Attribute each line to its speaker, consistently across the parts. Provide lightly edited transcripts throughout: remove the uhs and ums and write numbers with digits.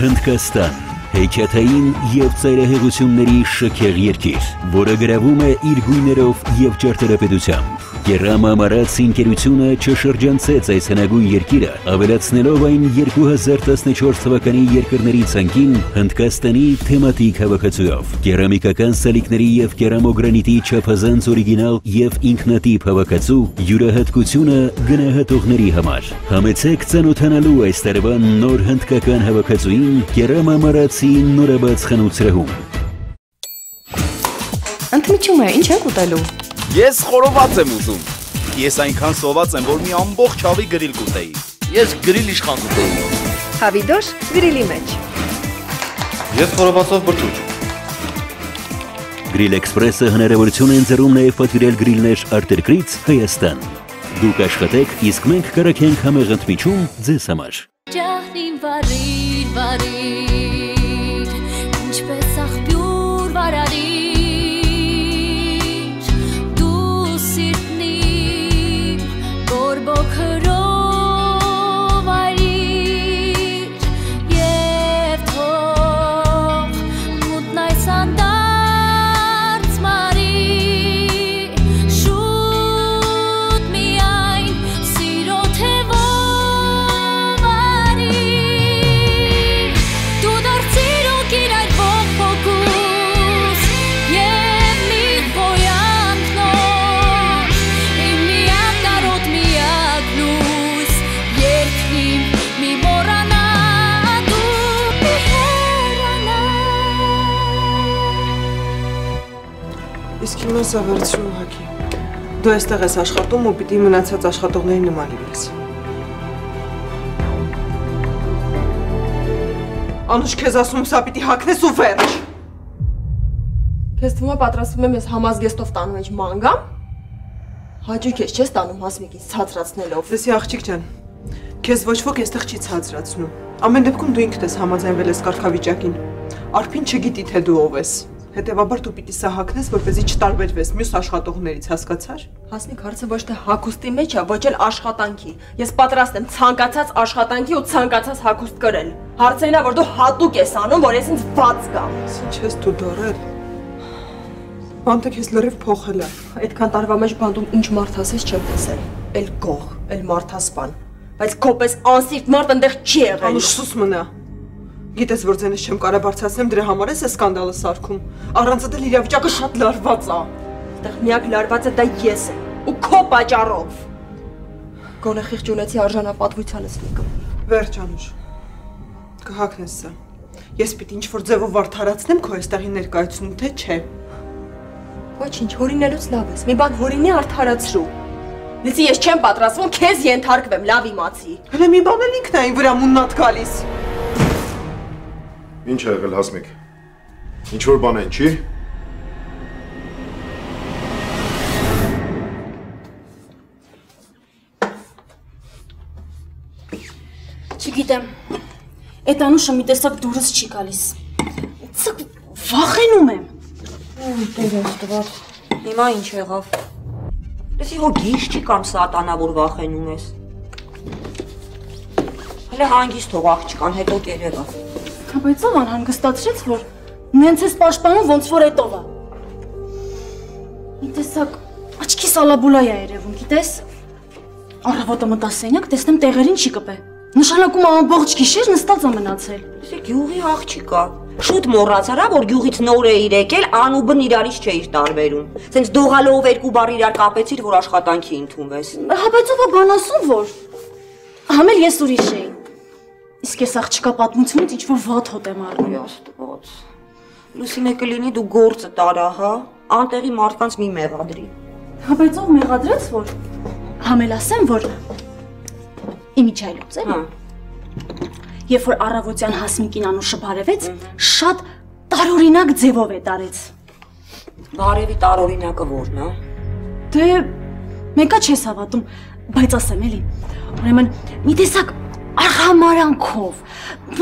Speaker 1: Հնդկաստան, հեքիաթային և ծայրահեղությունների շքեղ երկիր, որը գրավում է իր գույներով և ճարտարապետությամբ։ Կերամ Ամարաց ընկերությունը չշրջանցեց այս հնագույն երկիրը, ավելացնելով այն 2014 թվականի երկրների ցանկին Հնդկաստանի թեմատիկ հավաքածուով։ Կերամիկական սալիկների և կերամոգրանիտի չափազանց օրիգինալ և ինքնատիպ հավաքածու յուրահատկությունը գնահատողների համար։ Համեցեք ծանոթանալու այս տարվա նոր հնդկական հավաքածուին Կերամ Ամարացի նորաբաց խանութ-սրահում։
Speaker 2: Ընդմիջում է, ինչ եք ուտելու։
Speaker 3: Ես խորոված եմ ուզում։ Ես այնքան սոված եմ, որ մի ամբողջ հավի գրիլ կուտեի։ Ես գրիլ իշխան կուտեի։
Speaker 2: Հավիդոշ գրիլի մեջ։
Speaker 3: Ես խորովածով բրդուճ։
Speaker 1: Գրիլ Էքսպրեսը հնարավորություն է ընձեռում նաև պատվիրել գրիլներ արտերկրից Հայաստան։ Դուք աշխատեք, իսկ մենք կառաքենք համեղ ընդմիջում ձեզ համար։
Speaker 4: Ջահրին վարիր, ինչպես աղբյուր վարարիր, դու սիրտնի բորբոքրով արիր, և թող մութն այս անդարձ մարի, շուտ միայն սիրո թևով արի, դու դարձիր օգիր այդ ողբոքուս, և մի խոյանք նոր, իմ միակ կարոտ միակ լույս, երկրին մի մոռանա դու մի հեռանա։
Speaker 5: Իսկ հիմա սա վերցրու ուղղակի։ Դու այստեղ ես աշխատում ու պիտի մնացած աշխատողների նման լինես։ Անուշ, քեզ ասում սա պիտի հագնես ու վերջ։
Speaker 2: Քեզ թվում է պատրաստվում եմ ես համազգեստով տանում ինչ մանգամ։ Հաճույք ես չես տանում հասմիկից ցածրացնելով։
Speaker 5: Լսի աղջիկ ջան, քեզ ոչ ոք այստեղ չի ցածրացնում։ Ամեն դեպքում դու ինքդ ես համաձայնվել ես կարգավիճակին։ Արփին չգիտի թե դու ով ես։ Հետևաբար դու պիտի սա հագնես, որպեսզի չտարբերվես մյուս աշխատողներից, հասկացար։
Speaker 2: Հասմիկ, հարցը ոչ թե հագուստի մեջ է, ոչ էլ աշխատանքի։ Ես պատրաստ եմ ցանկացած աշխատանքի ու ցանկացած հագուստ կրել։ Հարցը այն է, որ դու հատուկ ես անում, որ ես ինձ ված գամ։
Speaker 5: Ինչ ես դու դորել։ Բանտը քեզ լրիվ փոխել է։
Speaker 2: Այդքան տարվա մեջ բանտում ինչ մարդ ասես չեմ տեսել։ Էլ գող, էլ մարդասպան։ Բայց քոպես անսիրտ մարդ այնտեղ չի եղել։
Speaker 5: Անուշ, սուս մնա։ Գիտես, որ ձենս չեմ կարող բարձրացնեմ, դրա համար ես սկանդալը սարքում։ Առանց դել իրավիճակը շատ լարված է։
Speaker 2: Այդտեղ միակ լարվածը դա ես եմ ու քո պատճառով։ Գոնե խիղճ ունեցի արժանապատվությանս լիքը։
Speaker 5: Վերջ Անուշ։ Կհագնես սա։ Ես պիտի ինչ-որ ձևով վարդարացնեմ քո այստեղի ներկայությունում, թե չէ։
Speaker 2: Ոչինչ, հորինելուց լավ ես։ Մի բան հորինի արդարացրու։ Լսի, ես չեմ պատրաստվում քեզ ենթարկվեմ, լավ իմացի։
Speaker 5: Հələ մի բան էլ ինքն է այն վրա մուննատ գալիս։
Speaker 6: Ինչ է եղել Հասմիկ։ Ինչ որ բան են, չի։
Speaker 4: Չգիտեմ, այդ Անուշը մի տեսակ դուրս չի գալիս։ Ցկ վախենում եմ։
Speaker 7: Տեր Աստված, հիմա ինչ եղավ։ Լսի հո գիշ չի կամ սատանա, որ վախենում ես։ Հələ հանգիստ թող աղջկան, հետո կերևա։
Speaker 4: Բայց ով անհանգստացրեց, որ նենց ես պաշտպանում, ոնց որ էտով է։ Մի տեսակ աչքի սալաբուլայ է երևում, գիտես։ Առավոտը մտա սենյակ, տեսնեմ տեղերին չի կպե։ Նշանակում ամբողջ գիշեր նստած է մնացել։
Speaker 7: Լսի գյուղի աղջիկա։ Շուտ մոռացար, որ գյուղից նոր է եկել, անուբն իրարից չէիր տարբերում։ Սենց դողալով երկու բառ իրար կապեցիր, որ աշխատանքի ընդունվես։
Speaker 4: Հա բայց ով է բան ասում, որ համել ես ուրիշ էի։ Իսկ ես աղջկա պատմությունից ինչ-որ վատ հոտ եմ առնում։
Speaker 7: Աստված։ Լուսինե կլինի դու գործը տարա, հա։ Անտեղի մարդկանց մի մեղադրի։
Speaker 4: Հա բայց ով մեղադրեց, որ համել ասեմ, որ իմիջայլոց է։ Երբ որ առավոտյան Հասմիկին Անուշը բարևեց, շատ տարօրինակ ձևով է տարեց։
Speaker 7: Բարևի տարօրինակը ո՞րն է։
Speaker 4: Դե մեկը չես հավատում, բայց ասեմ էլի։ Ուրեմն մի տեսակ աղամարանքով,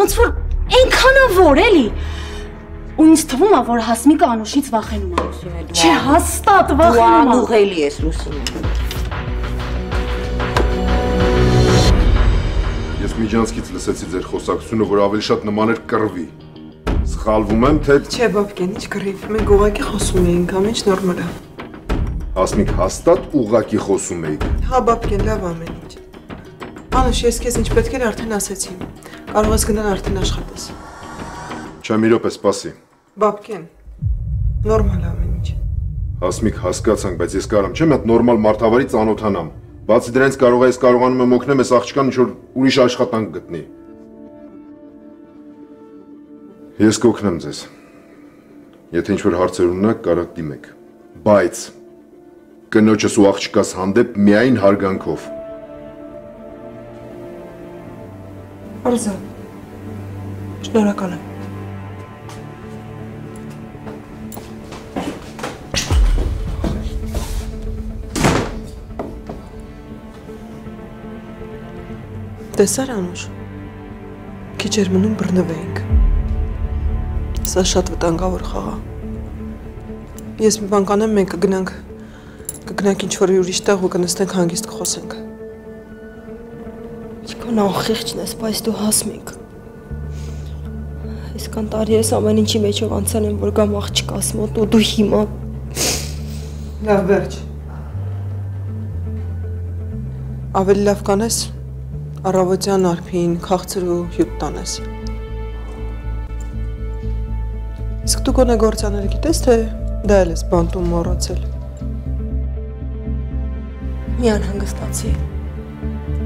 Speaker 4: ոնց որ այնքանավոր էլի։ Ու ինձ թվում է, որ Հասմիկը Անուշից վախենում է։ Չէ, հաստատ վախենում է։
Speaker 7: Դու անուղելի ես, Լուսինե։
Speaker 6: Ես միջանցքից լսեցի ձեր խոսակցությունը, որ ավելի շատ նման էր կռվի։ Սխալվում եմ, թե…
Speaker 5: Չէ, բաբկեն, ինչ կռիվ, մենք ուղղակի խոսում էինք, ամեն ինչ նորմալ է։
Speaker 6: Հասմիկ, հաստատ ուղղակի խոսում էիք։
Speaker 5: Հա, բաբկեն, լավ ամեն ինչ։ Անուշ, ես քեզ ինչ պետք էր արդեն ասեցի։ Կարող ես գնալ արդեն աշխատես։
Speaker 6: Չէ, մի րոպե, սպասի։
Speaker 5: Բաբկեն, նորմալ ամեն ինչ։
Speaker 6: Հասմիկ, հասկացանք, բայց ես կարամ չեմ այդ նորմալ մարդավարի ծանոթանամ։ Բացի դրանից կարող ես կարողանում եմ օգնեմ այս աղջկան ինչ-որ ուրիշ աշխատանք գտնի։ Ես կօգնեմ ձեզ։ Եթե ինչ-որ հարցեր ունենաք, կարող դիմեք։ Բայց կնոջս ու աղջկաս հանդեպ միայն հարգանքով։
Speaker 5: Արզա, շնորհակալ եմ։ Տեսար Անուշ, քիչ էր մնում բռնվեինք։ Սա շատ վտանգավոր խաղ է։ Ես մի բան կանեմ, մենք կգնանք ինչ-որ ուրիշ տեղ ու կնստենք հանգիստ կխոսենք։
Speaker 2: Ինչքան անխիղճն ես, բայց դու Հասմիկ։ Այսքան տարի ես ամեն ինչի մեջով անցել եմ, որ գամ աղջկաս մոտ ու դու հիմա…
Speaker 5: Լավ, վերջ։ Ավելի լավ կանես, առավոտյան Արփին քաղցր ու հյութ տանես։ Իսկ դու գոնե գործանել գիտես, թե դա էլ ես բանտում մոռացել։
Speaker 2: Մի անհանգստացի։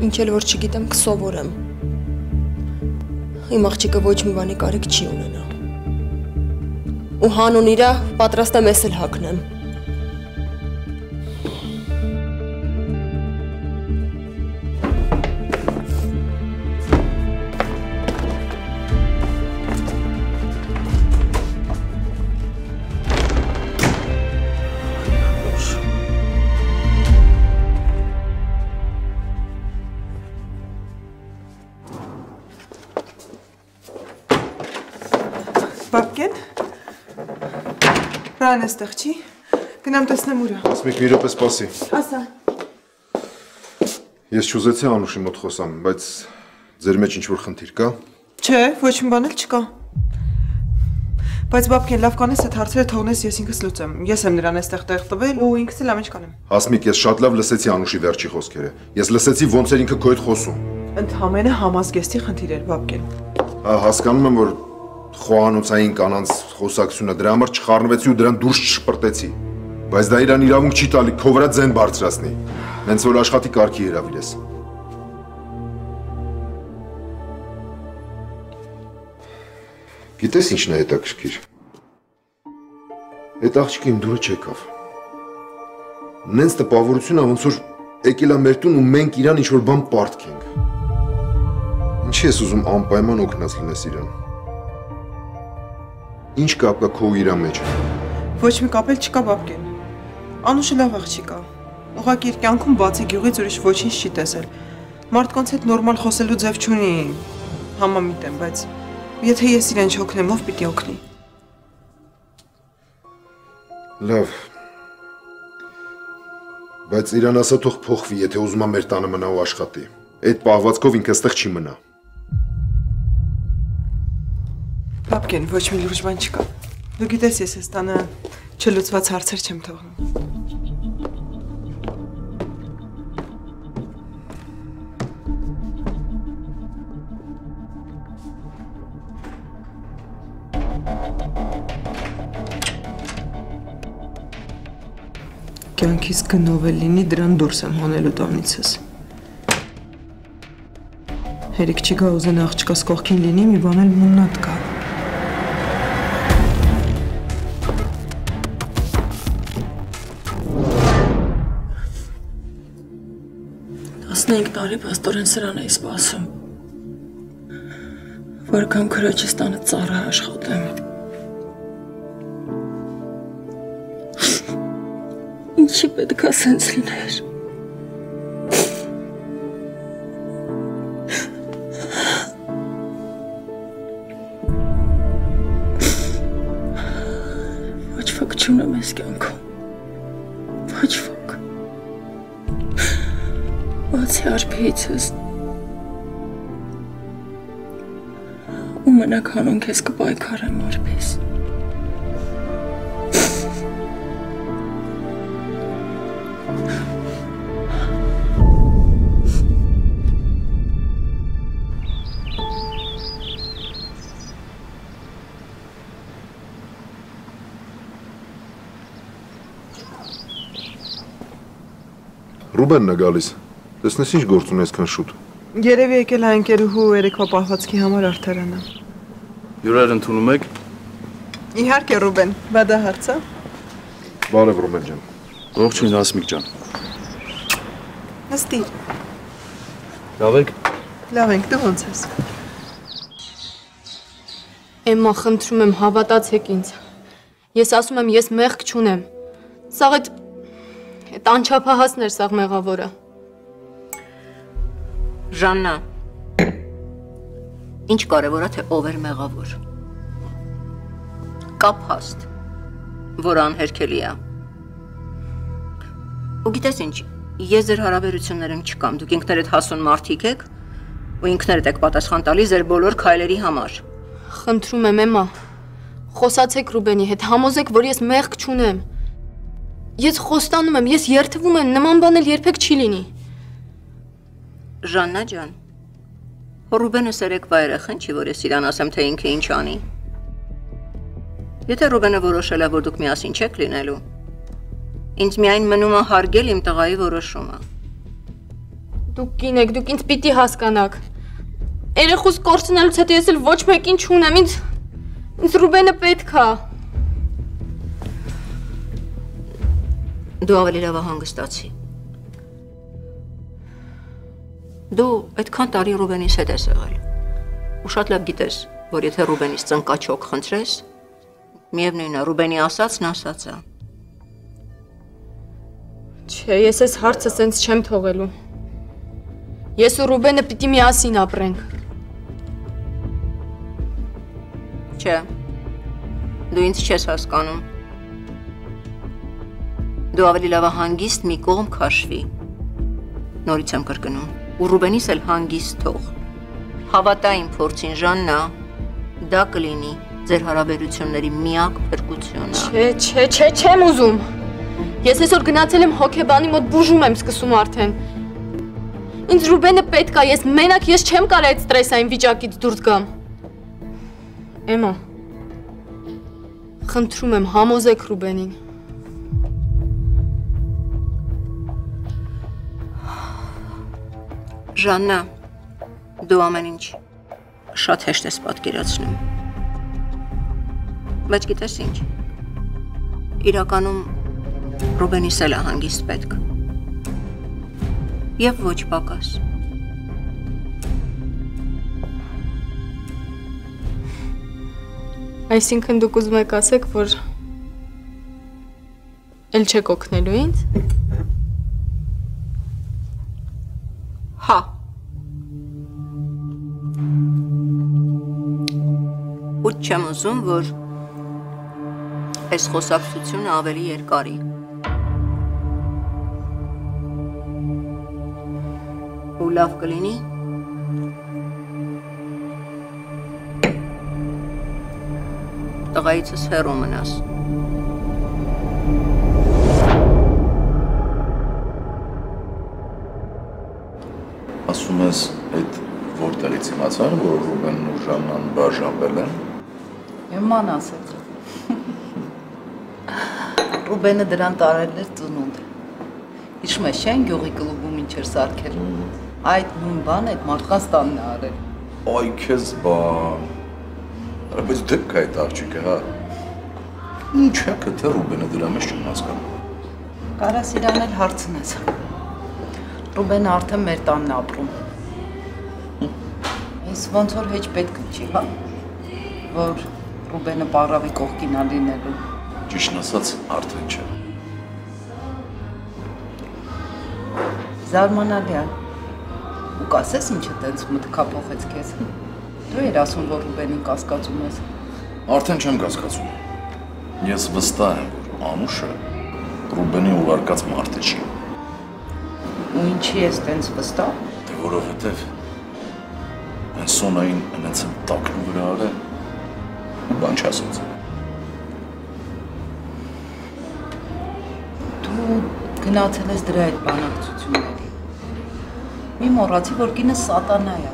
Speaker 2: Ինչ էլ որ չգիտեմ, կսովորեմ։ Իմ աղջիկը ոչ մի բանի կարիք չի ունենա։ Ու հանուն իրա պատրաստ եմ ես էլ հագնեմ։
Speaker 5: Բաբկեն, Ռան էստեղ չի, գնամ տեսնեմ ուրա։
Speaker 6: Հասմիկ, մի րոպե սպասի։
Speaker 5: Ասա։
Speaker 6: Ես չուզեցի Անուշի մոտ խոսամ, բայց ձեր մեջ ինչ-որ խնդիր կա։
Speaker 5: Չէ, ոչ մի բան էլ չկա։ Բայց Բաբկեն, լավ կանես այդ հարցերը թողնես ես ինքս լուծեմ։ Ես եմ նրան այստեղ տեղ տվել ու ինքս էլ ամեն ինչ կանեմ։
Speaker 6: Հասմիկ, ես շատ լավ լսեցի Անուշի վերջի խոսքերը։ Ես լսեցի ոնց էր ինքը քո հետ խոսում։
Speaker 5: Ընդհանրապես համազգեստի խնդիր էր, Բաբկեն։
Speaker 6: Հասկանում եմ, որ խոհանոցային կանանց խոսակցությունը դրա համար չխառնվեցի ու դրան դուրս չշպրտեցի։ Բայց դա իրան իրավունք չի տալի քո վրա ձեն բարձրացնի։ Հենց որ աշխատի կարգի հրավիրես։ Գիտես ինչն է հետաքրքիր։ Այդ աղջիկը իմ դուրը չեկավ։ Նենց տպավորություն ա, ոնց որ եկել ա մեր տուն ու մենք իրան ինչ-որ բան պարտքենք։ Ինչի ես ուզում անպայման օգնած լինես իրան։ Ինչ կապ կա քո ու իրա մեջ։
Speaker 5: Ոչ մի կապ էլ չկա, Բաբկեն։ Անուշը լավ աղջիկ է։ Ուղղակի իր կյանքում բացի գյուղից ուրիշ ոչինչ չի տեսել։ Մարդկանց հետ նորմալ խոսելու ձև չունի։ Համամիտ եմ, բայց եթե ես իրեն չօգնեմ, ով պիտի օգնի։
Speaker 6: Լավ։ Բայց իրան ասա թող փոխվի, եթե ուզում է մեր տանը մնա ու աշխատի։ Այդ պահվածքով ինքը այստեղ չի մնա։
Speaker 5: Բաբկեն, ոչ մի լուրջ բան չկա։ Դու գիտես, ես այս տանը չլուծված հարցեր չեմ թողնում։ Կյանքիս գնով էլ լինի, դրան դուրս եմ հանելու տանիցս։ Հերիք չի գա ուզեն աղջկաս կողքին լինի, մի բան էլ մուննատ կա։
Speaker 2: 15 տարի պաստորեն սրան էի սպասում, որ կամ քրոջս տանը ծառա աշխատեմ։ Ինչի պետք է սենց լիներ։ Ոչ ոք չունեմ ես կյանքում, ոչ ոք։ Բացի Արփիիցս, ու մնաք հանուն քեզ կպայքարեմ արպես։
Speaker 6: Ռուբենն է գալիս։ Տեսնես ինչ գործ ունես քան շուտ։
Speaker 5: Երևի եկել է ընկերուհու երեկվա պահվածքի համար արդարանա։
Speaker 3: Հյուրեր ընդունում եք։
Speaker 5: Իհարկե Ռուբեն, բա դա հարց է։
Speaker 6: Բարև Ռուբեն ջան։
Speaker 3: Ողջույն Հասմիկ ջան։
Speaker 5: Նստիր։
Speaker 3: Լավ եք։
Speaker 5: Լավ ենք, դու ո՞նց ես։
Speaker 8: Էմմա, խնդրում եմ, հավատացեք ինձ։ Ես ասում եմ, ես մեղք չունեմ։ Սաղ այդ անչափահասն էր սաղ մեղավորը։
Speaker 7: Ժաննա, ինչ կարևոր է, թե ով էր մեղավոր։ Կա փաստ, որ անհերքելի է։ Ու գիտես ինչ, ես ձեր հարաբերություններում չկամ, դուք ինքներդ հասուն մարդիկ եք, ու ինքներդ եք պատասխան տալի ձեր բոլոր քայլերի համար։
Speaker 8: Խնդրում եմ, Էմմա, խոսացեք Ռուբենի հետ, համոզեք, որ ես մեղք չունեմ։ Ես խոստանում եմ, ես երդվում եմ, նման բան էլ երբեք չի լինի։
Speaker 7: Ժաննա ջան, Ռուբենը սերեկվա երեխան չի, որ ես իրան ասեմ, թե ինքը ինչ անի։ Եթե Ռուբենը որոշել է, որ դուք միասին չեք լինելու, ինձ միայն մնում է հարգել իմ տղայի որոշումը։
Speaker 8: Դուք կին եք, դուք ինձ պիտի հասկանաք։ Երեխուս կորցնելուց հետո ես էլ ոչ մեկին չունեմ, ինձ Ռուբենը պետք է։
Speaker 7: Դու ավելի լավ հանգստացի։ Դու այդքան տարի Ռուբենից հետ ես եղել։ Ու շատ լավ գիտես, որ եթե Ռուբենից ծնկաչոք խնդրես, միևնույն է, Ռուբենի ասածն ասած է։
Speaker 8: Չէ, ես այս հարցը սենց չեմ թողելու։ Ես ու Ռուբենը պիտի միասին ապրենք։
Speaker 7: Չէ, դու ինձ չես հասկանում։ Դու ավելի լավ հանգիստ մի կողմ քաշվի։ Նորից եմ կրկնում, ու Ռուբենիս էլ հանգիստ թող։ Հավատա իմ փորձին, Ժաննա, դա կլինի ձեր հարաբերությունների միակ փրկությունը։
Speaker 8: Չէ, չեմ ուզում։ Ես այսօր գնացել եմ հոգեբանի մոտ, բուժում եմ սկսում արդեն։ Ինձ Ռուբենը պետք է, ես մենակ ես չեմ կարող այդ ստրեսային վիճակից դուրս գամ։ Էմմա, խնդրում եմ, համոզեք Ռուբենին։
Speaker 7: Ժաննա, դու ամեն ինչ շատ հեշտ ես պատկերացնում։ Բայց գիտես ինչ, իրականում Ռուբենիս էլ է հանգիստ պետք։ Եվ ոչ պակաս։
Speaker 8: Այսինքն դուք ուզում եք ասեք, որ էլ չեք օգնելու ինձ։
Speaker 7: Հա։ Ու չեմ ուզում, որ այս խոսակցությունը ավելի երկարի։ Ու լավ կլինի տղայիցս հեռու մնաս։
Speaker 9: Ասում ես, այդ որտեղից իմացար, որ Ռուբենն ու Ժաննան բաժանվել են։
Speaker 10: Էմման ասեց։ Ռուբենը դրան տարել էր ծնունդ։ Հիշում ես Շեն գյուղի կլուբում ինչ էր սարքել։ Այդ նույն բան այդ մարդկանց տանն է արել։
Speaker 9: Այ քեզ բան։ Արա բայց դեպք է այդ աղջիկը, հա։ Ինչ է թե Ռուբենը դրա մեջ չեմ հասկանում։
Speaker 10: Կարաս իրան էլ հարցնես։ Ռուբենը արդեն մեր տանն է ապրում։ Ինձ ոնց որ հեչ պետք չի, հա, որ Ռուբենը պարավի կողքին է լինելու։
Speaker 9: Ճիշտն ասած, արդեն չէ։
Speaker 10: Զարմանալի է։ Ու կասես ինչը տենց մտքափոխեց քեզ։ Դու էր ասում, որ Ռուբենին կասկածում ես։
Speaker 9: Արդեն չեմ կասկածում։ Ես վստահ եմ, որ Անուշը Ռուբենի ուղարկած մարդը չի։ Ու
Speaker 10: ինչի ես տենց վստահ։
Speaker 9: Որովհետև Սոնային այնց եմ տակնու վրա արել, բան չասեց։
Speaker 10: Դու գնացել ես դրա այդ բանակցությունների։ Մի մոռացի, որ կինը սատանա է։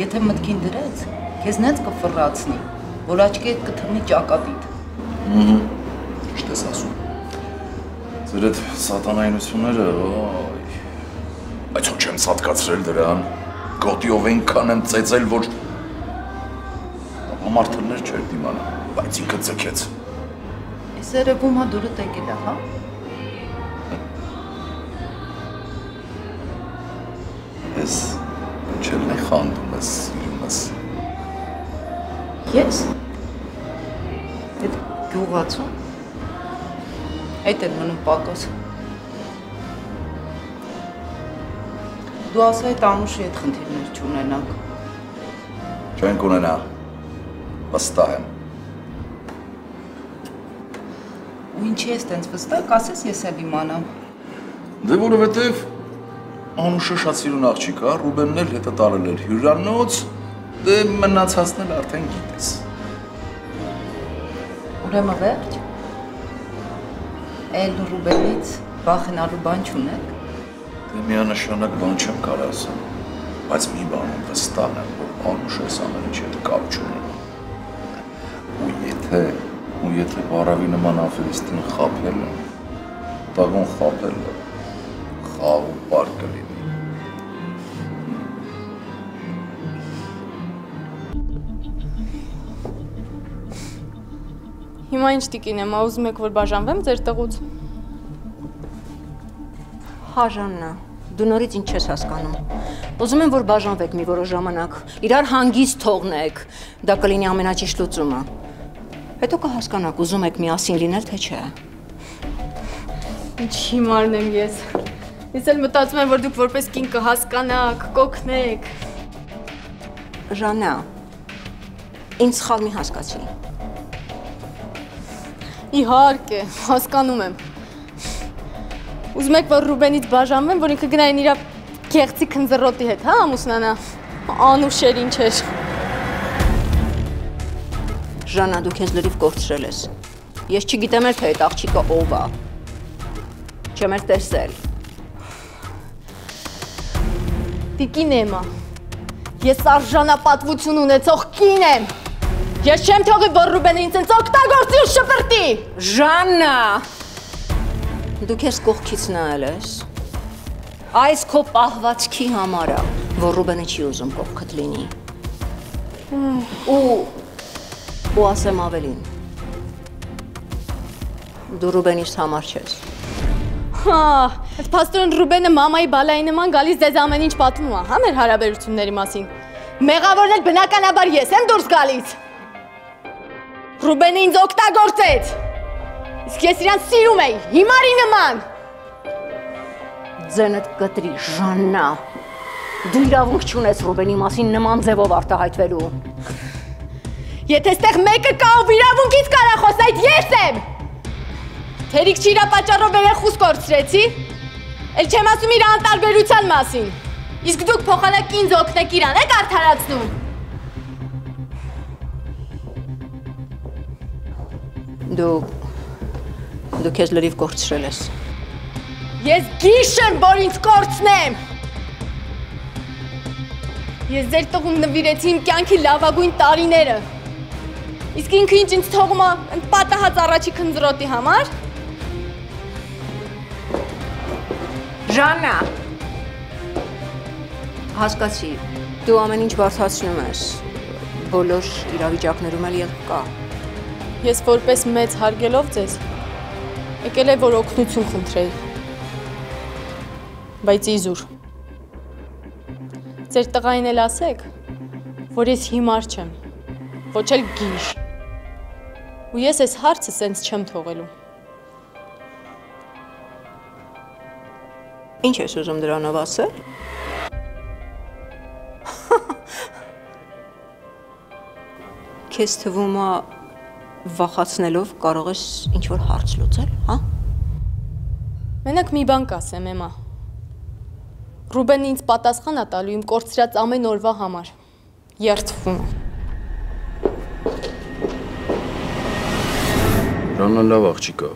Speaker 10: Եթե մտքին դրեց, քեզ նենց կֆռացնի, որ աչքի հետ կթռնի ճակատիդ։
Speaker 9: Ճիշտ ես ասում։ Ձեր այդ սատանայնությունները, բայց ոչ եմ սատկացրել դրան, գոտիով այնքան եմ ծեծել, որ համարդրներ չէր դիմանա, բայց ինքը ձգեց։
Speaker 10: Ես երևում հա դուրը տեկել է, հա։
Speaker 9: Ես չելն է խանդում ես, սիրում ես։
Speaker 10: Ես։ Այդ գյուղացում։ Այդ էր մնում պակոս։ Դու ասա այդ Անուշի հետ խնդիրներ չունենանք։
Speaker 9: Չենք ունենա, վստահ եմ։
Speaker 10: Ու ինչի ես տենց վստահ, կասես ես էլ իմանամ։
Speaker 9: Դե որովհետև Անուշը շատ սիրուն աղջիկ է, Ռուբենն էլ հետը տարել էր հյուրանոց, դե մնացածն էլ արդեն գիտես։
Speaker 10: Ուրեմն վերջ։ Էլ Ռուբենից վախենալու բան չունեք։
Speaker 9: Դե միանշանակ բան չեմ կարող ասել, բայց մի բանում վստահ եմ, որ Անուշը այս ամեն ինչի հետ կապ չունենա։ Ու եթե բարավի նման աֆերիստին խաբել է, տագոն խաբել է, խաղ ու պար կլինի։
Speaker 8: Հիմա ինչ տիկին եմ, ուզում եք, որ բաժանվեմ ձեր տղուց։
Speaker 7: Հա Ժաննա, դու նորից ինչ ես հասկանում։ Ուզում եմ, որ բաժանվեք մի որոշ ժամանակ, իրար հանգիստ թողնեք, դա կլինի ամենաճիշտ լուծումը։ Հետո կհասկանաք, ուզում եք միասին լինել, թե չէ։
Speaker 8: Ինչ հիմարն եմ ես։ Ես էլ մտածում եմ, որ դուք որպես կին կհասկանաք, կօգնեք։
Speaker 7: Ժաննա, ինձ սխալ մի հասկացի։
Speaker 8: Իհարկե, հասկանում եմ։ Ուզում եք, որ Ռուբենից բաժանվեմ, որ ինքը գնային իրա գեղցի քնձռոտի հետ, հա, ամուսնանա։ Անուշեր ինչ էր։
Speaker 7: Ժաննա, դու քեզ լրիվ կորցրել ես։ Ես չգիտեմ էլ, թե այդ աղջիկը ով է։ Չեմ էլ տեսել։
Speaker 8: Տիկին Էմա, ես արժանապատվություն ունեցող կին եմ։ Ես չեմ թողի, որ Ռուբենը ինձ ինձ օգտագործի ու շպրտի։
Speaker 7: Ժաննա, դու քեզ կողքից նայել ես։ Այս քո պահվածքի համար է, որ Ռուբենը չի ուզում կողքդ լինի։ Ու ասեմ ավելին։ Դու Ռուբենից համար չես։
Speaker 8: Հա, այդ փաստորեն Ռուբենը մամայի բալայի նման գալիս ձեզ ամեն ինչ պատմում է, հա, մեր հարաբերությունների մասին։ Մեղավորն էլ բնականաբար ես եմ դուրս գալիս։ Ռուբենը ինձ օգտագործեց։ Իսկ ես իրան սիրում էի, հիմարի նման։
Speaker 7: Ձենդ կտրի, Ժաննա։ Դու իրավունք չունես Ռուբենի մասին նման ձևով արտահայտվելու։
Speaker 8: Եթե ստեղ մեկը կա, ով իրավունքից կարա խոս, այդ ես եմ։ Թերիք չի իրա պատճառով երեխուս կորցրեցի։ Էլ չեմ ասում իր անտարբերության մասին։ Իսկ դուք փոխանակ ինձ օգնեք իրան եք արդարացնում։
Speaker 7: Դու քեզ լրիվ կորցրել ես։
Speaker 8: Ես գիշ եմ, որ ինձ կորցնեմ։ Ես ձեր տղուն նվիրեցի իմ կյանքի լավագույն տարիները։ Իսկ ինքը ինչ ինձ թողում է պատահած առաջի քնձռոտի համար։
Speaker 7: Ժաննա, հասկացի, դու ամեն ինչ բարդացնում ես, բոլոր իրավիճակներում էլ եղք կա։
Speaker 8: Ես որպես մեծ հարգելով ձեզ, եկել է, որ օգնություն խնդրեի, բայց իզուր։ Ձեր տղային էլ ասեք, որ ես հիմար չեմ, ոչ էլ գիշ, ու ես ես հարցը սենց չեմ թողելու։
Speaker 7: Ինչ ես ուզում դրանով ասել։ Քեզ թվում է վախացնելով կարող ես ինչ-որ հարց լուծել, հա։
Speaker 8: Մենակ մի բան կասեմ, Էմա։ Ռուբենը ինձ պատասխան է տալու իմ կորցրած ամեն օրվա համար։ երդվում։
Speaker 9: Ռանան լավ աղջիկ է։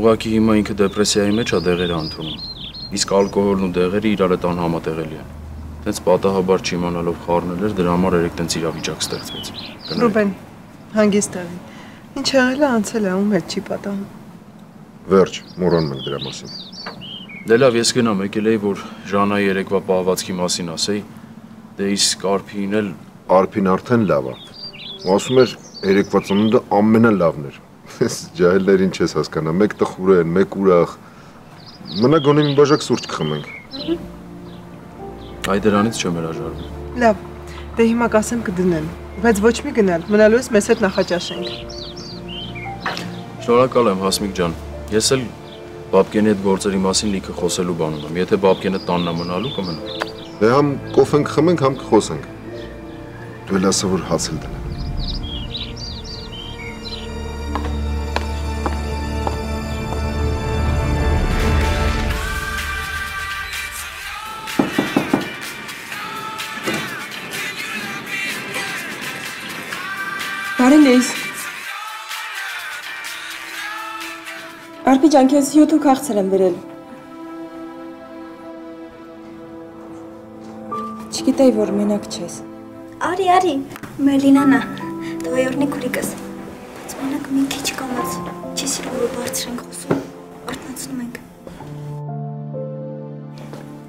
Speaker 9: Ուղղակի հիմա ինքը դեպրեսիայի մեջ է դեղերը ընդունում։ Իսկ ալկոհոլն ու դեղերը իրար հետ անհամատեղելի են։ Տենց պատահաբար չիմանալով խառնել էր, դրա համար երեք տենց իրավիճակ ստեղծվեց։
Speaker 5: Ռուբեն, հանգիստ եղի։ Ինչ եղել է անցել է, ում հետ չի պատահում։
Speaker 6: Վերջ, մոռանում ենք դրա մասին։
Speaker 9: Դե լավ, ես գնամ, եկել էի, որ Ժանայի երեկվա պահվածքի մասին ասեի, դե իսկ Արփին էլ…
Speaker 6: Արփին արդեն լավ է։ Ու ասում էր, երեկվա ծնունդը ամենալավն էր։ Ես ջահելներին չես հասկանա, մեկ տխուր են, մեկ ուրախ։ Մնա գոնե մի բաժակ սուրճ կխմենք։
Speaker 9: Այ դրանից չեմ հրաժարվում։
Speaker 5: Լավ, դե հիմա կասեմ կդնեն, բայց ոչ մի գնալ, մնալու ես մեզ հետ նախաճաշենք։
Speaker 9: Շնորհակալ եմ, Հասմիկ ջան։ Ես էլ Բաբկենի հետ գործերի մասին լիքը խոսելու բան ունեմ։ Եթե Բաբկենը տանն է մնալու, կմնա։
Speaker 6: Դե համ կոֆեն կխմենք, համ կխոսենք։ Դու էլ ասա, որ հաց էլ դնեն։
Speaker 2: Բարի լույս։ Արփի ջան, քեզ հյութ ու քաղցր եմ վերել։ Չգիտեի, որ մենակ չես։
Speaker 11: Արի, Մելինանա, դվայորնի քուրիկս։ Բայց մենակ մի քիչ կամաց, չի սիրում, որ բարձր ենք խոսում, արթնացնում ենք։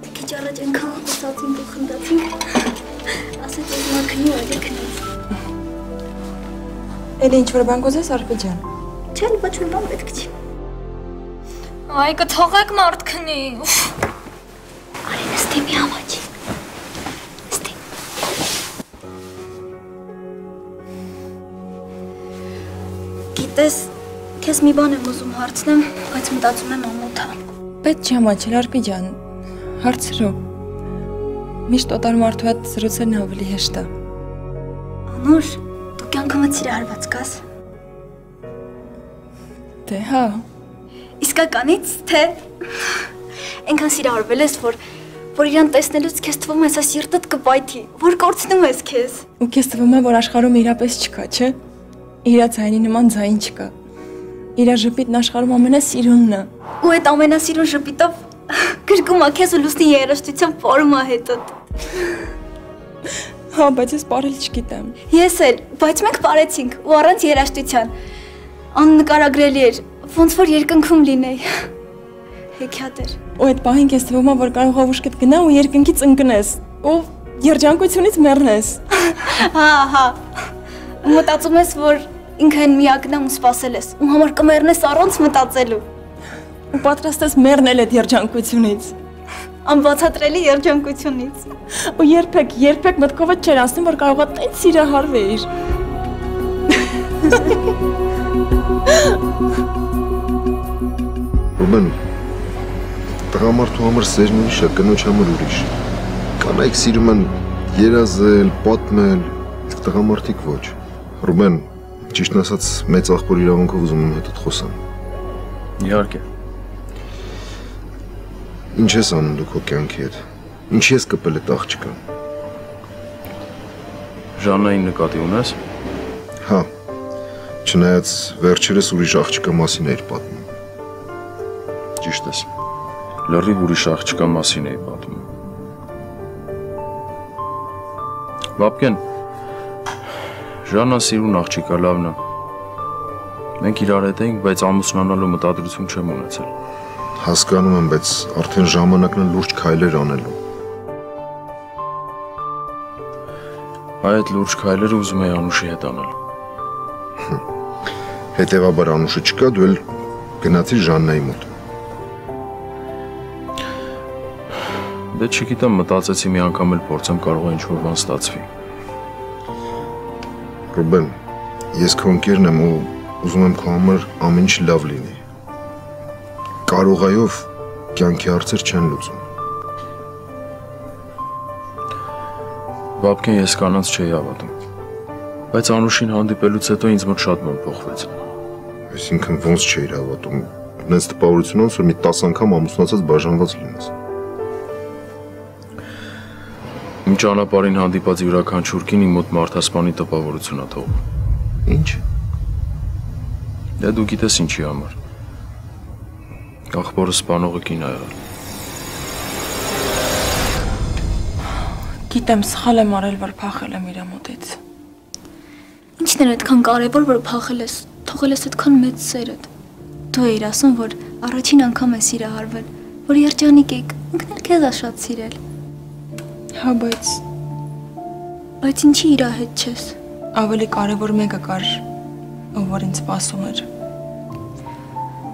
Speaker 11: Դե քիչ առաջ այնքան խոսացինք ու խնդացինք, ասեց որ մաքնի ու այլի քնեց։
Speaker 2: Էլի ինչ-որ բան կուզես, Արփի ջան։
Speaker 11: Չէ, ոչ մի բան պետք չի։
Speaker 8: Այ կթողեք մարդ քնի։
Speaker 11: Արի նստի մի համաճի։ Նստի։ Գիտես, քեզ մի բան եմ ուզում հարցնեմ, բայց մտածում եմ ամոթ է։
Speaker 2: Պետք չի համաչել, Արփի ջան։ Հարցրու։ Միշտ օտար մարդու հետ զրուցելն ավելի հեշտ է։
Speaker 11: Անուշ, դու կյանքումդ սիրահարված կաս։
Speaker 2: Դե հա։
Speaker 11: Իսկականից, թե այնքան սիրահարվել ես, որ իրան տեսնելուց քեզ թվում է սա սիրտդ կպայթի, որ կորցնում ես քեզ։
Speaker 2: Ու քեզ թվում է, որ աշխարհում իրապես չկա, չէ։ Իրա ձայնի նման ձայն չկա։ Իրա ժպիտն աշխարհում ամենասիրունն է։
Speaker 11: Ու այդ ամենասիրուն ժպիտով գրկում է քեզ ու լուսնի երաժշտությամբ պարում է հետդ։
Speaker 2: Հա, բայց ես պարել չգիտեմ։
Speaker 11: Ես էլ, բայց մենք պարեցինք ու առանց երաժշտության։ Աննկարագրելի էր, ոնց որ երկնքում լինեի։ Հեքիաթ էր։
Speaker 2: Ու այդ պահին քեզ թվում է, որ կարող ես ուշքդ գնա ու երկնքից ընկնես, ու երջանկությունից մեռնես։
Speaker 11: Հա։ Մտածում ես, որ ինքն միակն եմ ու սпасել ես, ու համար կմեռնես առանց մտածելու։
Speaker 2: Ու պատրաստ ես մեռնել այդ երջանկությունից։
Speaker 11: Անբացատրելի երջանկությունից։
Speaker 2: Ու երբեք մտքովդ չէր անցնում, որ կարող է տենց սիրահարվեիր։
Speaker 6: Ռուբեն, տղամարդու համար սերն ուրիշ է, կնոջ համար ուրիշ։ Կանայք սիրում են երազել, պատմել, իսկ տղամարդիկ ոչ։ Ռուբեն, ճիշտն ասած, մեծ աղբոր իրավունքով ուզում եմ հետդ խոսամ։
Speaker 9: Իհարկե։
Speaker 6: Ինչ ես անում դու քո կյանքի հետ։ Ինչի ես կպել այդ աղջկան։
Speaker 9: Ժաննային նկատի ունես։
Speaker 6: Հա։ Չնայած վերջերս ուրիշ աղջկա մասին էիր պատմում։
Speaker 9: Ճիշտ ես։ Լրիվ ուրիշ աղջկա մասին էի պատմում։ Բաբկեն, Ժաննան սիրուն աղջիկա լավն է։ Մենք իրար հետ էինք, բայց ամուսնանալու մտադրություն չեմ ունեցել։
Speaker 6: Հասկանում եմ, բայց արդեն ժամանակն է լուրջ քայլեր անելու։
Speaker 9: Այդ լուրջ քայլերը ուզում էի Անուշի հետ անել։
Speaker 6: Հետևաբար Անուշը չկա, դու էլ գնացիր Ժաննայի մոտ։
Speaker 9: Դե չգիտեմ, մտածեցի մի անգամ էլ փորձեմ, կարող է ինչ-որ բան ստացվի։
Speaker 6: Ռուբեն, ես քո ընկերն եմ ու ուզում եմ քո համար ամեն ինչ լավ լինի։ Կարողայով կյանքի հարցեր չեն լուծում։
Speaker 9: Բաբկեն, ես կանանց չէի հավատում, բայց Անուշին հանդիպելուց հետո ինձ մոտ շատ բան փոխվեց։
Speaker 6: Այսինքն ոնց չէիր հավատում, նենց տպավորություն ոնց որ մի 10 անգամ ամուսնացած բաժանված լինես։
Speaker 9: Իմ ճանապարհին հանդիպած յուրաքանչյուր կին իմ մոտ մարդասպանի տպավորություն է թողում։ Ինչ։ Դե դու գիտես ինչի համար։ Ախպորը սպանողը կին ա եղել։
Speaker 8: Գիտեմ, սխալ եմ արել, որ փախել եմ իր մոտից։
Speaker 11: Ինչն էր այդքան կարևոր, որ փախել ես, թողել ես այդքան մեծ սերդ։ Դու էիր ասում, որ առաջին անգամ ես սիրահարվել, որ երջանիկ եք, ինքն էլ քեզ ա շատ սիրել։
Speaker 8: Հա,
Speaker 11: բայց ինչի իր հետ չես։
Speaker 8: Ավելի կարևոր մեկը կար, ով որ ինձ սպասում էր։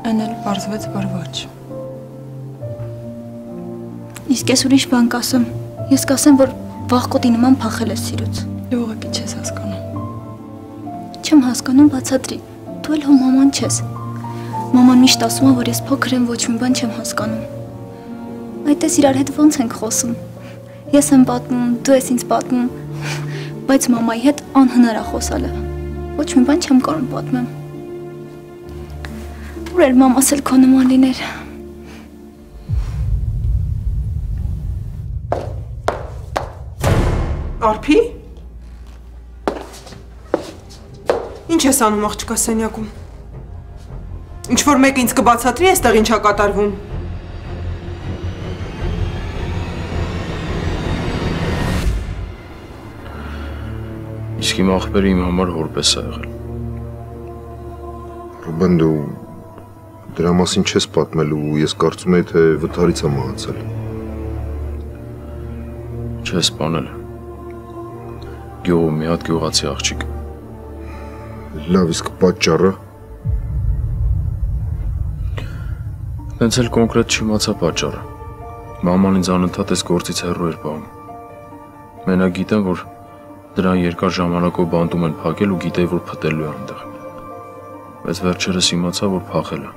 Speaker 8: Այն էլ պարզվեց, որ ոչ։
Speaker 11: Իսկ ես ուրիշ բան կասեմ։ Ես կասեմ, որ վախկոտի նման փախել ես սիրուց։
Speaker 8: Դու ուղղակի չես հասկանում։
Speaker 11: Չեմ հասկանում, բացատրի։ Դու էլ հո մաման չես։ Մաման միշտ ասում է, որ ես փոքր եմ, ոչ մի բան չեմ հասկանում։ Այդտես իրար հետ ոնց ենք խոսում։ Ես եմ պատմում, դու ես ինձ պատմում, բայց մամայի հետ անհնար է խոսալը։ Ոչ մի բան չեմ կարող պատմեմ։ Ուր էր մամաս էլ քո նման լիներ։
Speaker 5: Արփի։ Ինչ ես անում աղջկա սենյակում։ Ինչ-որ մեկ ինձ կբացատրի այստեղ ինչ ա կատարվում։
Speaker 9: Իսկ իմ աղբերը իմ համար որպես է եղել։
Speaker 6: Ռուբեն, դու դրա մասին չես պատմել ու ես կարծում եի, թե վթարից է մահացել։
Speaker 9: Չես սպանել։ Գյուղում մի հատ գյուղացի աղջիկ։
Speaker 6: Լավ, իսկ պատճառը։
Speaker 9: Տենց էլ կոնկրետ չիմացա պատճառը։ Մաման ինձ անընդհատ այս գործից հեռու էր պահում։ Մենակ գիտեմ, որ դրան երկար ժամանակով բանտում են փակել ու գիտեի, որ փտելու է այնտեղ։ Բայց վերջերս իմացա, որ փախել է։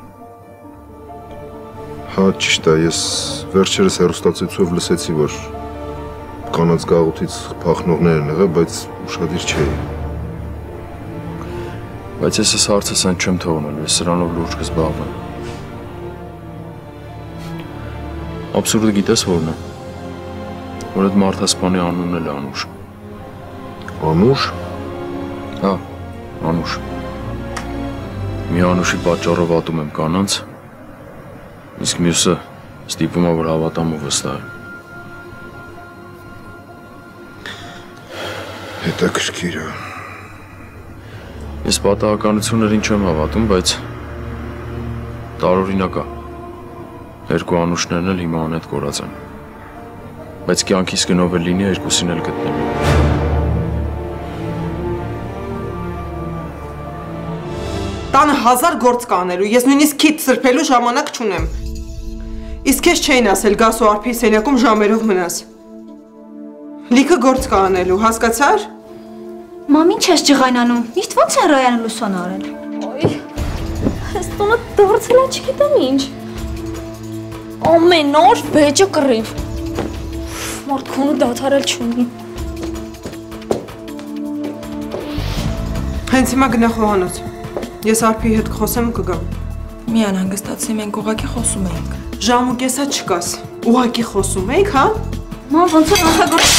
Speaker 6: Հա, ճիշտ է, ես վերջերս հեռուստացույցով լսեցի, որ կանանց գաղութից փախնողներ են եղել, բայց ուշադիր չէի։
Speaker 9: Բայց ես այս հարցը սենց չեմ թողնելու, ես սրանով լուրջ կզբաղվեմ։ Աբսուրդը գիտես որն է, որ այդ մարդասպանի անունն էլ Անուշ։
Speaker 6: Անուշ։
Speaker 9: Հա, Անուշ։ Մի Անուշի պատճառով ատում եմ կանանց, իսկ մյուսը ստիպում է, որ հավատամ ու վստահ եմ։
Speaker 6: Հետաքրքիր է։
Speaker 9: Ես պատահականություններին չեմ հավատում, բայց տարօրինակ է։ Երկու Անուշներն էլ հիմա անհետ կորած են։ Բայց կյանքիս գնով էլ լինի երկուսին էլ գտնելու։
Speaker 5: Տանը 1000 գործ կանելու, ես նույնիսկ քիթ սրբելու ժամանակ չունեմ։ Իսկ քեզ չէին ասել գաս ու արփի սենյակում ժամերով մնաս։ Լիքը գործ կանելու, հասկացար։
Speaker 11: Մամին չես ջղայնանում, միշտ ոնց է Ռոյանը լուսան արել։
Speaker 8: Ոյ, այս տունը դարձել է չգիտեմ ինչ։ Ամեն օր բեջը կռիվ։ Մարդ քոնը դադարել չունի։
Speaker 5: Հենց հիմա գնա խոհանոց։ Ես արփի հետ կխոսեմ ու կգամ։
Speaker 8: Մի անհանգստացի, մենք ուղղակի խոսում էինք։
Speaker 5: Ժամ ու կեսա չկաս։ Ուղղակի խոսում եք, հա։
Speaker 11: Մամ, ոնց է անհագործ։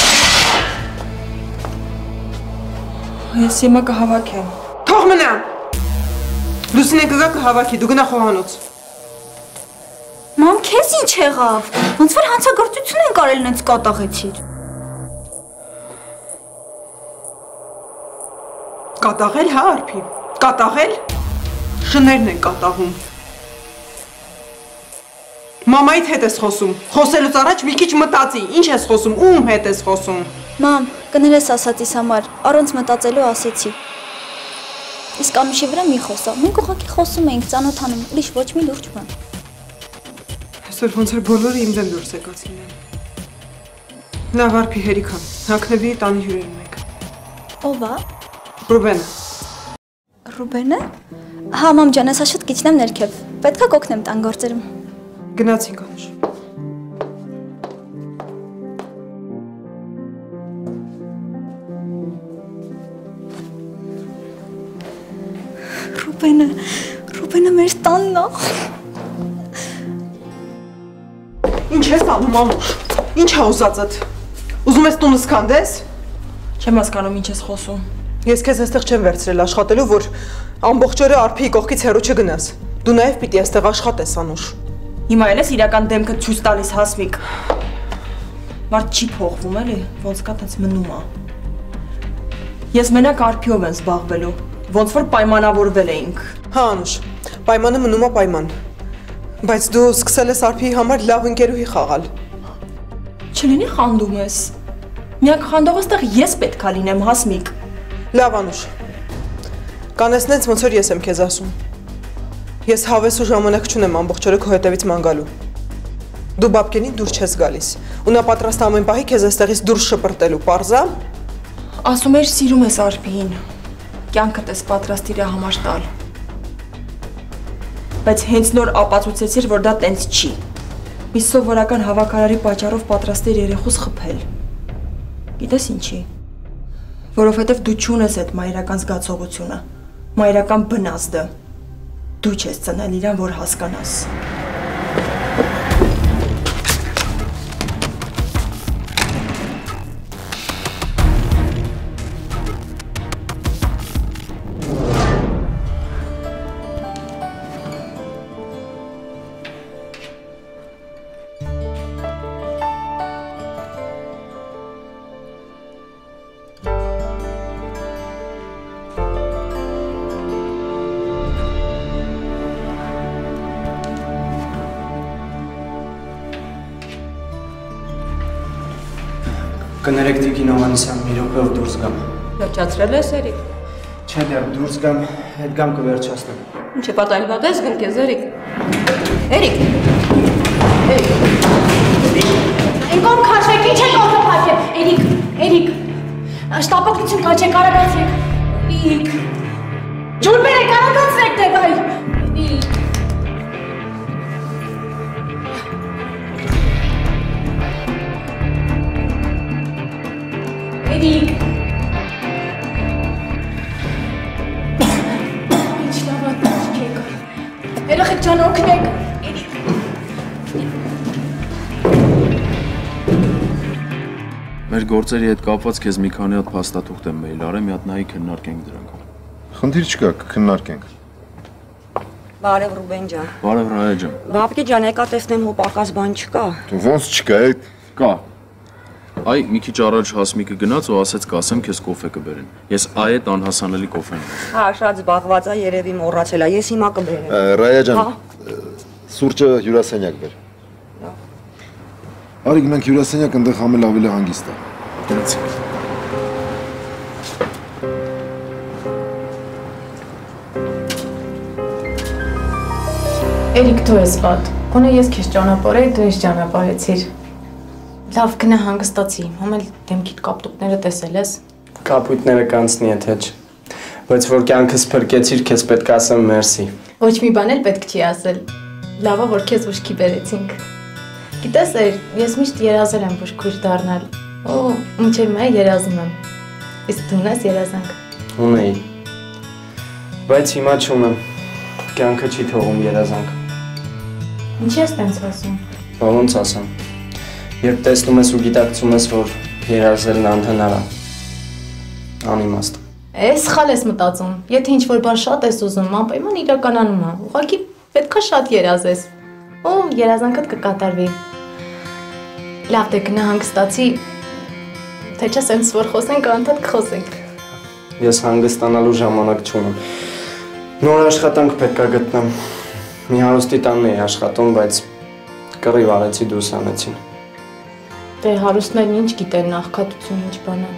Speaker 8: Ես հիմա կհավաքեմ։
Speaker 5: Թող մնա։ Լուսինե կգա կհավաքի, դու գնա խոհանոց։
Speaker 11: Մամ, քեզ ինչ եղավ։ Ոնց որ հանցագործություն են կարել նենց կատաղեցիր։
Speaker 5: Կատաղել, հա, արփի։ Կատաղել։ Շներն են կատաղում։ Մամայիդ հետ ես խոսում։ Խոսելուց առաջ մի քիչ մտածի, ինչ ես խոսում, ում հետ ես խոսում։
Speaker 11: Մամ, կներես ասածիս համար, առանց մտածելու ասեցի։ Իսկ Անուշի վրա մի խոսա, մենք ուղղակի խոսում էինք, ծանոթանում, ուրիշ ոչ մի լուրջ բան։
Speaker 5: Այսօր ոնց էր բոլորը իմ դեմ դուրս եկած լինեն։ Լավ, արփի հերիքա, հագնվի տանի հյուրերին մեկ։
Speaker 11: Ով է։
Speaker 5: Ռուբենը։
Speaker 11: Ռուբենը։ Հա, մամ ջան, ասա շուտ կիջնեմ ներքև։ Պետքա կօգնեմ տան գործերում։
Speaker 5: Գնացինք Անուշ։
Speaker 11: Ռուբենը մեր տանն է։
Speaker 5: Ինչ ես անում Անուշ։ Ինչ է ուզածդ։ Ուզում ես տունս քանդես։
Speaker 2: Չեմ հասկանում ինչ ես խոսում։
Speaker 5: Ես քեզ այստեղ չեմ վերցրել աշխատելու, որ ամբողջ օրը Արփիի կողքից հեռու չգնաս։ Դու նաև պիտի այստեղ աշխատես, Անուշ։
Speaker 2: Հիմա էլ ես իրական դեմքը ցույց տալիս, Հասմիկ։ Մարդ չի փոխվում, էլի, ոնց կա տենց մնում է։ Ես մենակ Արփիով եմ զբաղվելու, ոնց որ պայմանավորվել էինք։
Speaker 5: Հա, Անուշ, պայմանը մնում է պայման։ Բայց դու սկսել ես Արփիի համար լավ ընկերուհի խաղալ։
Speaker 2: Չլինի խանդում ես։ Միակ խանդողը ստեղ ես պետքա լինեմ, Հասմիկ։
Speaker 5: Լավ, Անուշ։ Կանես նենց ոնց որ ես եմ քեզ ասում։ Ես հավես ու ժամանակ չունեմ ամբողջ օրը քո հետևից ման գալու։ Դու բաբկենին դուրս չես գալիս։ Ու նա պատրաստ է ամեն պահի քեզ այստեղից դուրս շպրտելու, պարզա։
Speaker 2: Ասում ես սիրում ես Արփիին։ Կյանքդ ես պատրաստ իր համար տալ։ Բայց հենց նոր ապացուցեցիր, որ դա տենց չի։ Մի սովորական հավաքարարի պատճառով պատրաստ էր երեխուս խփել։ Գիտես ինչի։ Որովհետև դու չունես այդ մայրական զգացողությունը, մայրական բնազդը։ Դու չես ծնել իրան, որ հասկանաս։
Speaker 12: Կներեք Տիկին Հովհաննիսյան, մի րոպեով դուրս գամ։
Speaker 8: Վերջացրել ես, Էրիկ։
Speaker 12: Չէ, դեռ դուրս գամ, հետ գամ կվերջացնեմ։
Speaker 8: Ինչ է պատահել, պատես գնքես, Էրիկ։ Էրիկ։
Speaker 11: Ինքոն քաշեք, ինչ է կողը փակել։ Էրիկ։ Շտապակցություն կաչեք, արագացեք։ Էրիկ։ Ջուր բերեք, արագացրեք դե բայ։ Էրիկ։ Էրիկ։ Ինչ լավատ եք։ Երեխեք ջան, օգնեք։ Էրիկ։
Speaker 9: Մեր գործերի հետ կապված քեզ մի քանի հատ փաստաթուղթ եմ մեյլ արել, մի հատ նայի քննարկենք դրանք։
Speaker 6: Խնդիր չկա, կքննարկենք։
Speaker 13: Բարև Ռուբեն ջան։
Speaker 9: Բարև Ռայա ջան։
Speaker 13: Բաբկի ջան, եկա տեսնեմ հո պակաս բան չկա։
Speaker 6: Դու ոնց չկա,
Speaker 9: կա։ Այ մի քիչ առաջ Հասմիկը գնաց ու ասեց կասեմ քեզ կոֆե կբերեն։ Ես այդ անհասանելի կոֆեն եմ։
Speaker 13: Հա, շատ զբաղված է, երևի մոռացել է։ Ես հիմա կբերեմ։
Speaker 6: Ռայա ջան, սուրճը հյուրասենյակ բեր։ Արի գնանք հյուրասենյակ, այնտեղ համել ավելի հանգիստ է։ Գնացինք։
Speaker 8: Էրիկ, դու ես վատ։ Գոնե ես քեզ ճանապարհեի, դու ինձ ճանապարհեցիր։ Լավ, գնա հանգստացի, համ էլ դեմքիդ կապտուկները տեսել ես։
Speaker 12: Կապույտները կանցնի եթե չէ։ Բայց որ կյանքս փրկեցիր, քեզ պետք է ասեմ մերսի։
Speaker 8: Ոչ մի բան էլ պետք չի ասել։ Լավ է, որ քեզ ուշքի բերեցինք։ Գիտես, ես միշտ երազել եմ բուժքույր դառնալ։ Ու մինչև հիմա երազում եմ։ Իսկ դու ունես երազանք։
Speaker 12: Ունեի։ Բայց հիմա չունեմ։ Կյանքը չի թողում երազանք։
Speaker 8: Ինչ ես տենց ասում։
Speaker 12: Բա ոնց ասեմ։ Երբ տեսնում ես ու գիտակցում ես, որ երազելն անհնար է։ Անիմաստ։
Speaker 8: Էս սխալ ես մտածում։ Եթե ինչ-որ բան շատ ես ուզում, անպայման իրականանում է։ Ուղղակի պետքա շատ երազես։ Ու երազանքդ կկատարվի։ Լավ, դե գնա հանգստացի։ Թե չէ սենց որ խոսենք, անդադ կխոսենք։
Speaker 12: Ես հանգստանալու ժամանակ չունեմ։ Նոր աշխատանք պետք է գտնեմ։ Մի հարուստի տանն էի աշխատում, բայց կռիվ արեցի դուրս անեցին։
Speaker 8: Դե հարուստներն ինչ գիտեն, աղքատություն ինչ բան է։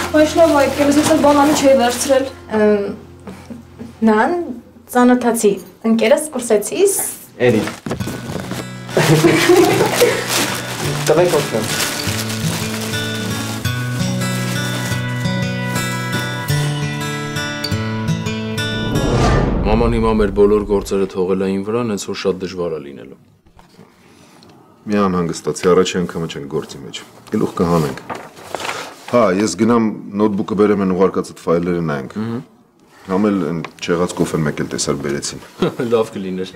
Speaker 11: Ոչ լավ այդ կերս ես էլ բանանի չէի վերցրել։
Speaker 8: Նան, ծանոթացի, ընկերս կուրսեցիս։
Speaker 12: Էրի։ Տվեք օգնեմ։
Speaker 9: Մաման հիմա մեր բոլոր գործերը թողել է ին վրա, հենց որ շատ դժվար է լինելու։
Speaker 6: Մի անհանգստացի, առաջի անգամը չենք գործի մեջ։ Գլուխ կհանենք։ Հա, ես գնամ նոթբուկը բերեմ են ուղարկածդ ֆայլերը նայենք։ Համ էլ այն չեղած կոֆեն մեկ էլ տեսար բերեցին։
Speaker 9: Լավ կլիներ։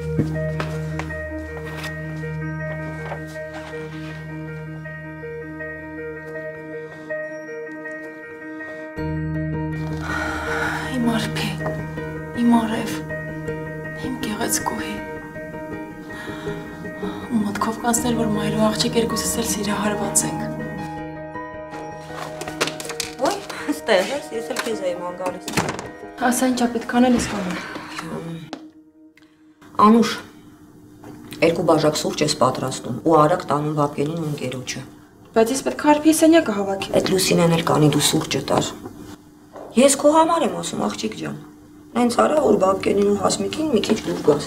Speaker 4: Իմ արփի, իմ արև, իմ գեղեցկուհի։ Մտքով կանցնել, որ մայր ու աղջիկ երկուսս էլ սիրահարված ենք։
Speaker 13: Ոյ, ստեղ ես, ես էլ քեզ էի ման գալիս։
Speaker 2: Ասա ինչա պետք անել ես կանոն։
Speaker 13: Անուշ, երկու բաժակ սուրճ ես պատրաստում ու արագ տանում Բաբկենին ու ընկերոջը։
Speaker 2: Բայց ես պետք է արփի սենյակը հավաքի։
Speaker 13: Այդ Լուսինեն էլ կանի դու սուրճը տար։ Ես քո համար եմ ասում, աղջիկ ջան։ Հենց արա որ Բաբկենին ու Հասմիկին մի քիչ դուր գաս։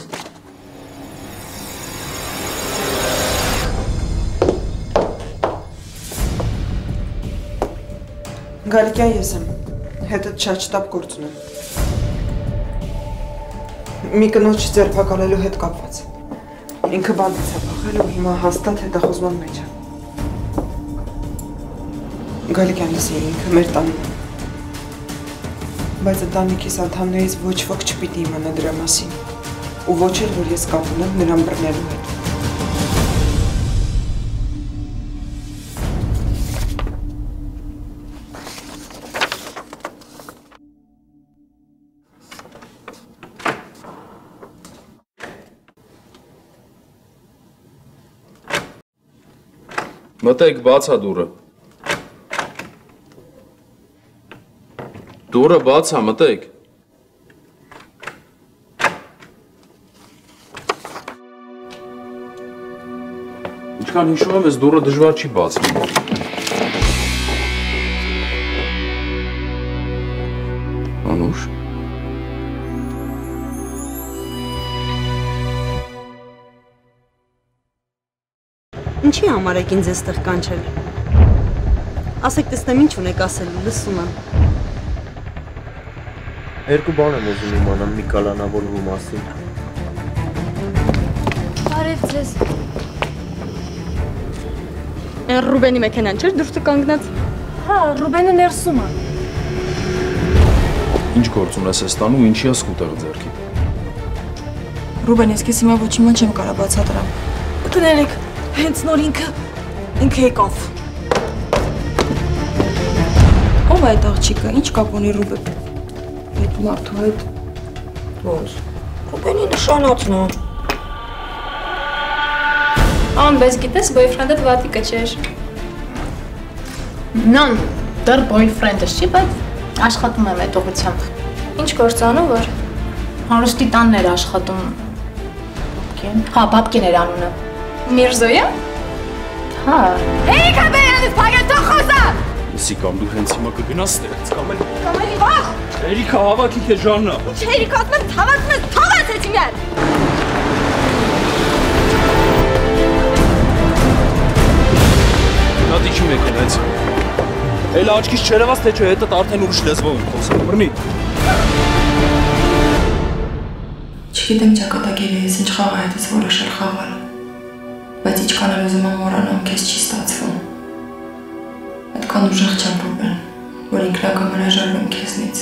Speaker 5: Գալիկյան ես եմ, հետդ շաչտապ գործ ունեմ։ Մի կնոջ ձերբակալելու հետ կապված։ Ինքը բանտից է փախել ու հիմա հաստատ հետախուզման մեջ է։ Գալիկյան ես ինքը մեր տանին։ Բայց ընտանիքիս անդամներից ոչ ոք չպիտի իմանա դրա մասին։ Ու ոչ էլ որ ես կապ ունեմ նրան բռնելու հետ։
Speaker 9: Մտեք, բացա դուռը։ Դուռը բացա, մտեք։ Ինչքան հիշում եմ, այս դուռը դժվար չի բացվում։ Անուշ։
Speaker 13: Ինչի համար եք ինձ էստեղ կանչել։ Ասեք տեսնեմ ինչ ունեք ասելու, լսում եմ։
Speaker 12: Երկու բան եմ ուզում իմանալ մի կալանավորվու մասին։
Speaker 11: Բարև ձեզ։
Speaker 8: Ռուբենի մեքենան չէր դուրս կանգնած։
Speaker 11: Հա, Ռուբենը ներսում է։
Speaker 9: Ինչ գործ ունես ես տանում, ինչի ես կուտեղ ձեռքի։
Speaker 2: Ռուբեն, ես քեզ հիմա ոչինչ չեմ կարող բացատրեմ։
Speaker 4: Կներեք, հենց նոր ինքը եկավ։
Speaker 2: Ո՞վ է այդ աղջիկը, ինչ կապ ունի Ռուբեն։ Այդ մարդու հետ։
Speaker 13: Ոնց։ Ռուբենի նշանածն է։
Speaker 8: Ան, բայց գիտես, boyfriend-ը վատիկը չէր։ Նան, դեռ boyfriend-ը չի, բայց աշխատում եմ այդ ուղղությամբ։ Ինչ գործ անում, որ հարուստի տանն էր աշխատում։ Բաբկեն։ Հա, Բաբկեն էր անունը։ Միրզոյը։ Հա։ Էիք է բերանից փագել թող խոսա։
Speaker 9: Լսի կամ դու հենց հիմա կգնաս ստեղից, կամ էլ
Speaker 8: վախ։
Speaker 9: Էրիկա հավաքի քեզ Ժաննա։
Speaker 8: Ինչ Էրիկա ասում հավաքում ես, թող ասեցի միան։
Speaker 9: Նատիքի մեքենայից։ Էլ աչքից չերևաց թե չէ, հետդ արդեն ուրիշ լեզվով եմ խոսում, բռնի։
Speaker 2: Չգիտեմ ճակատագիրը ես ինչ խաղ հետից որոշել խաղալ, բայց ինչքան էլ ուզում եմ մոռանամ, քեզ չի ստացվում։ Այդքան ուժեղ չեմ Ռուբեն, որ ինքնակամ հրաժարվեմ քեզնից։